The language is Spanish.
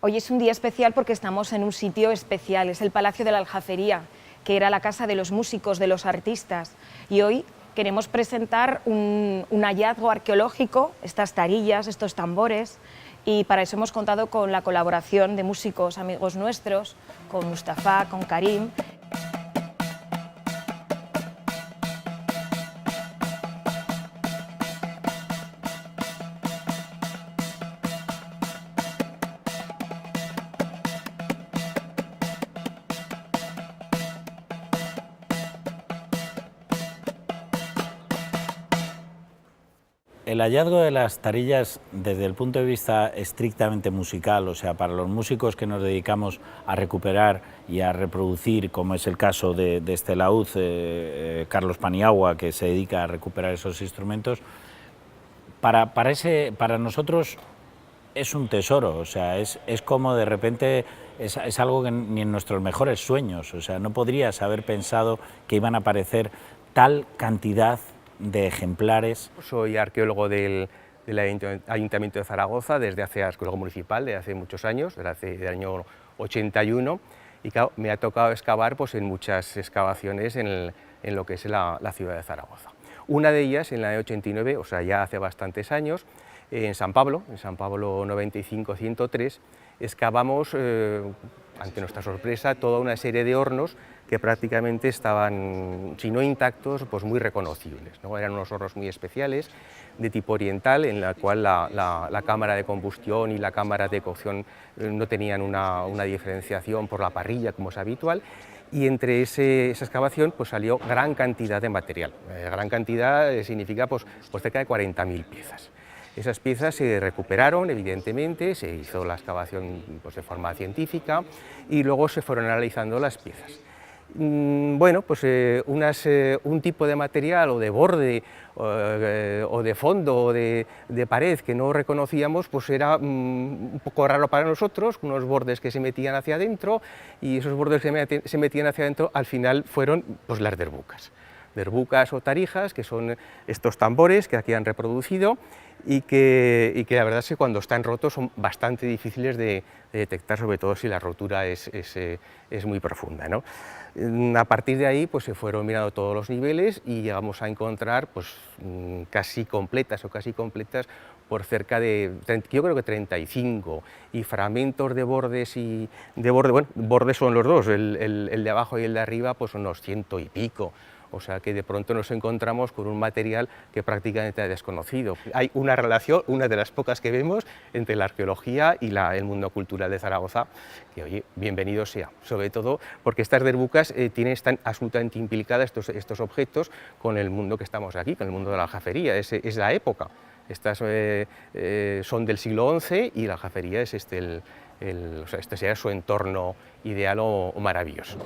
Hoy es un día especial porque estamos en un sitio especial, es el Palacio de la Aljafería, que era la casa de los músicos, de los artistas, y hoy queremos presentar un hallazgo arqueológico, estas tarillas, estos tambores, y para eso hemos contado con la colaboración de músicos amigos nuestros, con Mustafa, con Karim. El hallazgo de las tarillas desde el punto de vista estrictamente musical, o sea, para los músicos que nos dedicamos a recuperar y a reproducir, como es el caso de este laúd, Carlos Paniagua, que se dedica a recuperar esos instrumentos, para nosotros es un tesoro, o sea, es como de repente es algo que ni en nuestros mejores sueños, o sea, no podrías haber pensado que iban a aparecer tal cantidad de ejemplares. Soy arqueólogo del Ayuntamiento de Zaragoza, desde hace arqueólogo municipal, desde hace muchos años, desde el año 81, y claro, me ha tocado excavar pues, en muchas excavaciones en lo que es la ciudad de Zaragoza. Una de ellas, en la de 89, o sea, ya hace bastantes años, en San Pablo 95-103, excavamos, ante nuestra sorpresa, toda una serie de hornos que prácticamente estaban, si no intactos, pues muy reconocibles, ¿no? Eran unos hornos muy especiales, de tipo oriental, en la cual la cámara de combustión y la cámara de cocción no tenían una diferenciación por la parrilla, como es habitual, y entre esa excavación pues, salió gran cantidad de material. Gran cantidad significa pues cerca de 40.000 piezas. Esas piezas se recuperaron, evidentemente, se hizo la excavación pues, de forma científica y luego se fueron analizando las piezas. Bueno, pues un tipo de material o de borde o de fondo o de pared que no reconocíamos, pues era un poco raro para nosotros, unos bordes que se metían hacia adentro, y esos bordes que se metían hacia adentro al final fueron pues, las derbucas. Derbucas o tarijas, que son estos tambores que aquí han reproducido y que la verdad es que cuando están rotos son bastante difíciles de detectar, sobre todo si la rotura es muy profunda, ¿no? A partir de ahí pues, se fueron mirando todos los niveles y llegamos a encontrar pues, casi completas por cerca de, yo creo que 35, y fragmentos de bordes bueno, bordes son los dos, el de abajo y el de arriba pues unos 100 y pico. O sea que de pronto nos encontramos con un material que prácticamente es desconocido. Hay una relación, una de las pocas que vemos, entre la arqueología y el mundo cultural de Zaragoza, que oye, bienvenido sea, sobre todo porque estas derbucas están absolutamente implicadas, estos objetos, con el mundo que estamos aquí, con el mundo de la aljafería, es la época. Estas son del siglo XI y la aljafería es o sea, este sería su entorno ideal o maravilloso.